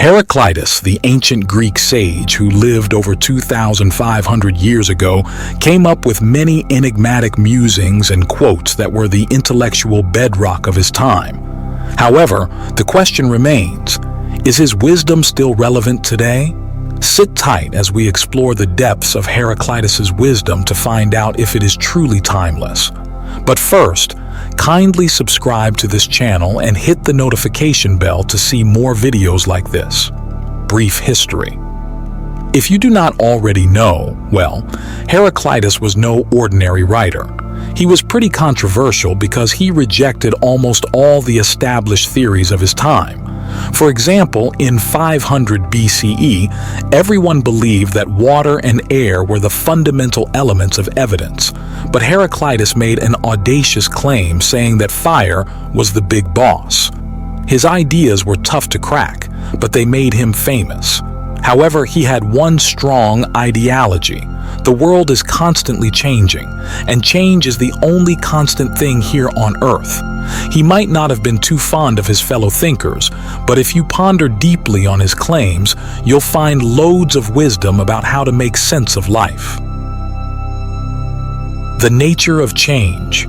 Heraclitus, the ancient Greek sage who lived over 2,500 years ago, came up with many enigmatic musings and quotes that were the intellectual bedrock of his time. However, the question remains, is his wisdom still relevant today? Sit tight as we explore the depths of Heraclitus's wisdom to find out if it is truly timeless. But first, kindly subscribe to this channel and hit the notification bell to see more videos like this. Brief history. If you do not already know, well, Heraclitus was no ordinary writer. He was pretty controversial because he rejected almost all the established theories of his time. For example, in 500 BCE, everyone believed that water and air were the fundamental elements of evidence, but Heraclitus made an audacious claim saying that fire was the big boss. His ideas were tough to crack, but they made him famous. However, he had one strong ideology. The world is constantly changing, and change is the only constant thing here on Earth. He might not have been too fond of his fellow thinkers, but if you ponder deeply on his claims, you'll find loads of wisdom about how to make sense of life. The nature of change.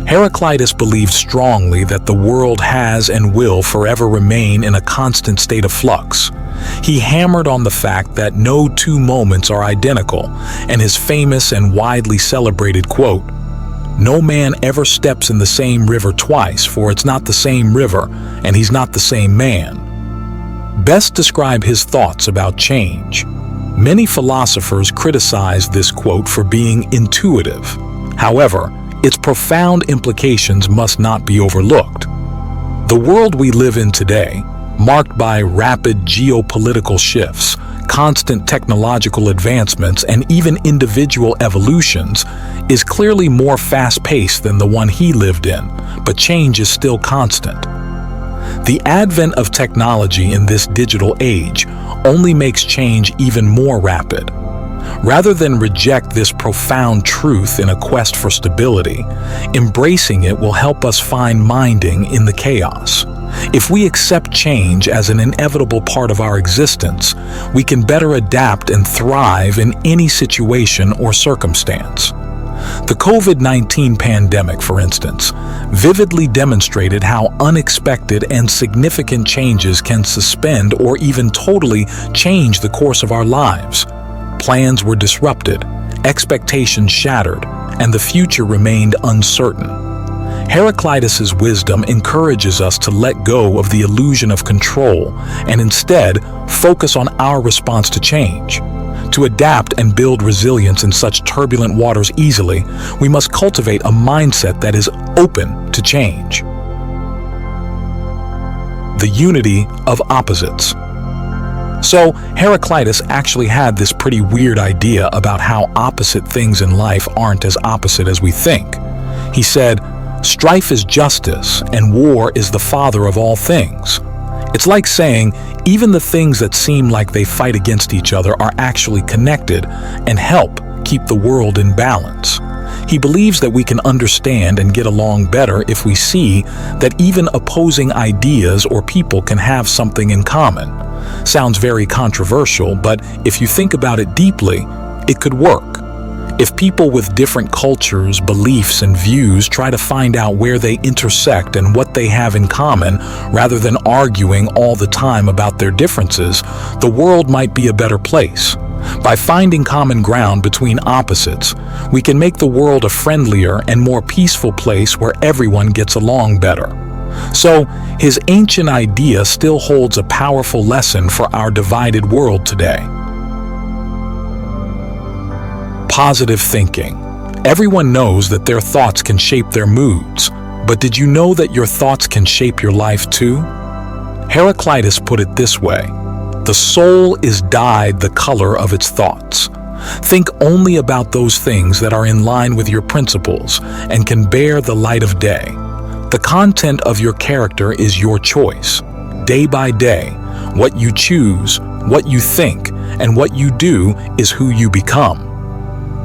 Heraclitus believed strongly that the world has and will forever remain in a constant state of flux. He hammered on the fact that no two moments are identical, and his famous and widely celebrated quote, "No man ever steps in the same river twice, for it's not the same river, and he's not the same man," best describe his thoughts about change. Many philosophers criticize this quote for being intuitive. However, its profound implications must not be overlooked. The world we live in today, marked by rapid geopolitical shifts, constant technological advancements, and even individual evolutions, is clearly more fast-paced than the one he lived in, but change is still constant. The advent of technology in this digital age only makes change even more rapid. Rather than reject this profound truth in a quest for stability, embracing it will help us find meaning in the chaos. If we accept change as an inevitable part of our existence, we can better adapt and thrive in any situation or circumstance. The COVID-19 pandemic, for instance, vividly demonstrated how unexpected and significant changes can suspend or even totally change the course of our lives. Plans were disrupted, expectations shattered, and the future remained uncertain. Heraclitus's wisdom encourages us to let go of the illusion of control and instead focus on our response to change. To adapt and build resilience in such turbulent waters easily, we must cultivate a mindset that is open to change. The unity of opposites. So, Heraclitus actually had this pretty weird idea about how opposite things in life aren't as opposite as we think. He said, "Strife is justice, and war is the father of all things." It's like saying, even the things that seem like they fight against each other are actually connected and help keep the world in balance. He believes that we can understand and get along better if we see that even opposing ideas or people can have something in common. Sounds very controversial, but if you think about it deeply, it could work. If people with different cultures, beliefs, and views try to find out where they intersect and what they have in common, rather than arguing all the time about their differences, the world might be a better place. By finding common ground between opposites, we can make the world a friendlier and more peaceful place where everyone gets along better. So, his ancient idea still holds a powerful lesson for our divided world today. Positive thinking. Everyone knows that their thoughts can shape their moods, but did you know that your thoughts can shape your life too? Heraclitus put it this way, "The soul is dyed the color of its thoughts." Think only about those things that are in line with your principles and can bear the light of day. The content of your character is your choice. Day by day, what you choose, what you think, and what you do is who you become.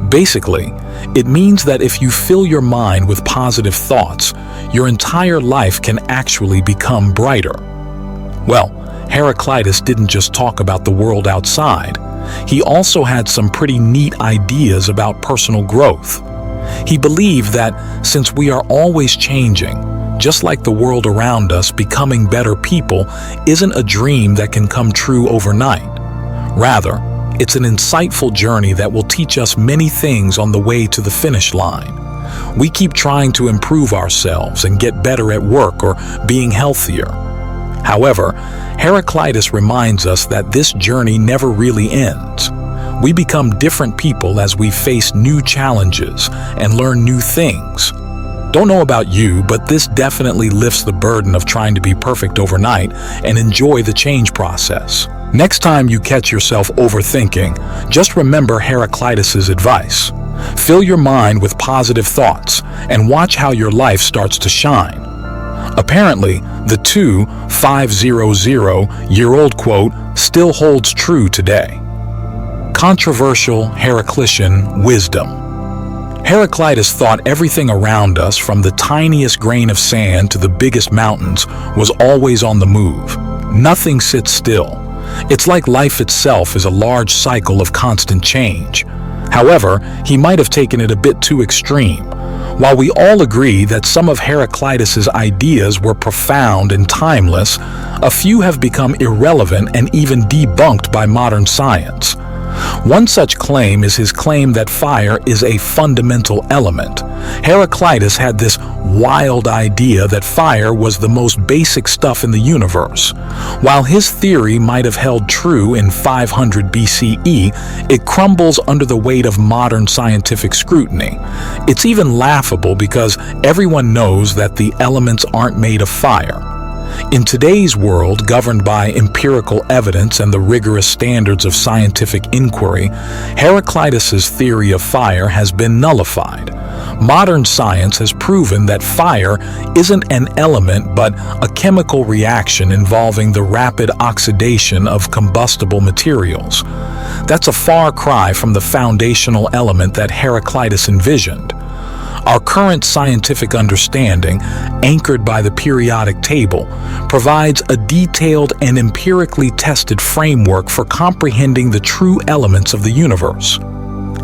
Basically, it means that if you fill your mind with positive thoughts, your entire life can actually become brighter. Well, Heraclitus didn't just talk about the world outside. He also had some pretty neat ideas about personal growth. He believed that since we are always changing, just like the world around us, becoming better people isn't a dream that can come true overnight. Rather, it's an insightful journey that will teach us many things on the way to the finish line. We keep trying to improve ourselves and get better at work or being healthier. However, Heraclitus reminds us that this journey never really ends. We become different people as we face new challenges and learn new things. Don't know about you, but this definitely lifts the burden of trying to be perfect overnight and enjoy the change process. Next time you catch yourself overthinking, just remember Heraclitus's advice. Fill your mind with positive thoughts and watch how your life starts to shine. Apparently, the 500-year-old quote still holds true today. Controversial Heraclitian wisdom. Heraclitus thought everything around us, from the tiniest grain of sand to the biggest mountains, was always on the move. Nothing sits still. It's like life itself is a large cycle of constant change. However, he might have taken it a bit too extreme. While we all agree that some of Heraclitus's ideas were profound and timeless, a few have become irrelevant and even debunked by modern science. One such claim is his claim that fire is a fundamental element. Heraclitus had this wild idea that fire was the most basic stuff in the universe. While his theory might have held true in 500 BCE, it crumbles under the weight of modern scientific scrutiny. It's even laughable because everyone knows that the elements aren't made of fire. In today's world, governed by empirical evidence and the rigorous standards of scientific inquiry, Heraclitus's theory of fire has been nullified. Modern science has proven that fire isn't an element but a chemical reaction involving the rapid oxidation of combustible materials. That's a far cry from the foundational element that Heraclitus envisioned. Our current scientific understanding, anchored by the periodic table, provides a detailed and empirically tested framework for comprehending the true elements of the universe.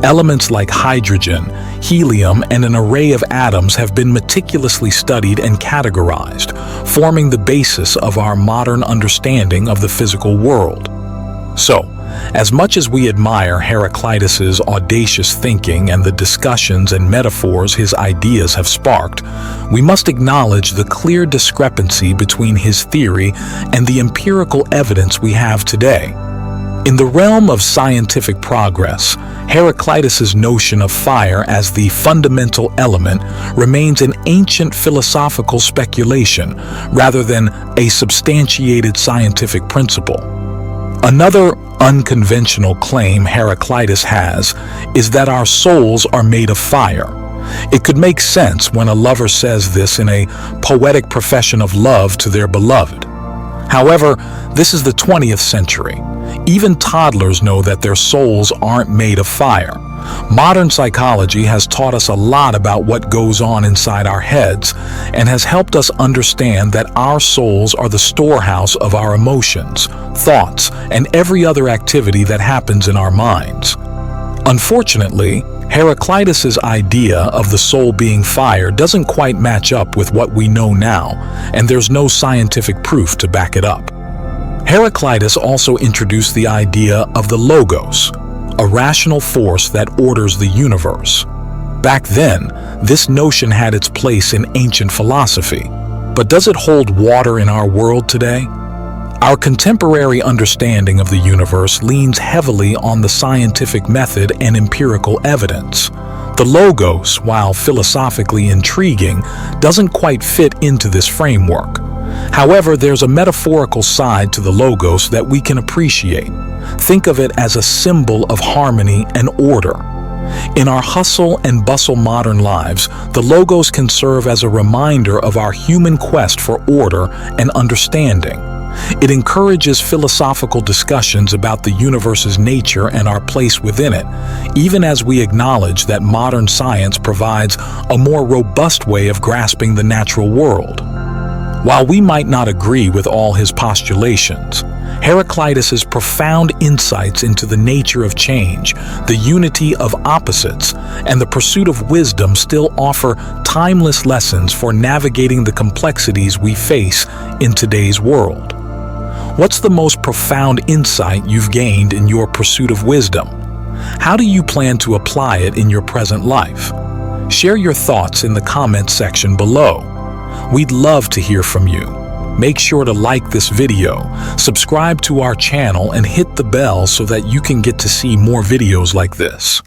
Elements like hydrogen, helium, and an array of atoms have been meticulously studied and categorized, forming the basis of our modern understanding of the physical world. So, as much as we admire Heraclitus's audacious thinking and the discussions and metaphors his ideas have sparked, we must acknowledge the clear discrepancy between his theory and the empirical evidence we have today. In the realm of scientific progress, Heraclitus's notion of fire as the fundamental element remains an ancient philosophical speculation rather than a substantiated scientific principle. Another unconventional claim Heraclitus has is that our souls are made of fire. It could make sense when a lover says this in a poetic profession of love to their beloved. However, this is the 20th century. Even toddlers know that their souls aren't made of fire. Modern psychology has taught us a lot about what goes on inside our heads and has helped us understand that our souls are the storehouse of our emotions, thoughts, and every other activity that happens in our minds. Unfortunately, Heraclitus's idea of the soul being fire doesn't quite match up with what we know now, and there's no scientific proof to back it up. Heraclitus also introduced the idea of the logos, a rational force that orders the universe. Back then, this notion had its place in ancient philosophy. But does it hold water in our world today? Our contemporary understanding of the universe leans heavily on the scientific method and empirical evidence. The logos, while philosophically intriguing, doesn't quite fit into this framework. However, there's a metaphorical side to the logos that we can appreciate. Think of it as a symbol of harmony and order. In our hustle and bustle modern lives, the logos can serve as a reminder of our human quest for order and understanding. It encourages philosophical discussions about the universe's nature and our place within it, even as we acknowledge that modern science provides a more robust way of grasping the natural world. While we might not agree with all his postulations, Heraclitus's profound insights into the nature of change, the unity of opposites, and the pursuit of wisdom still offer timeless lessons for navigating the complexities we face in today's world. What's the most profound insight you've gained in your pursuit of wisdom? How do you plan to apply it in your present life? Share your thoughts in the comments section below. We'd love to hear from you. Make sure to like this video, subscribe to our channel, and hit the bell so that you can get to see more videos like this.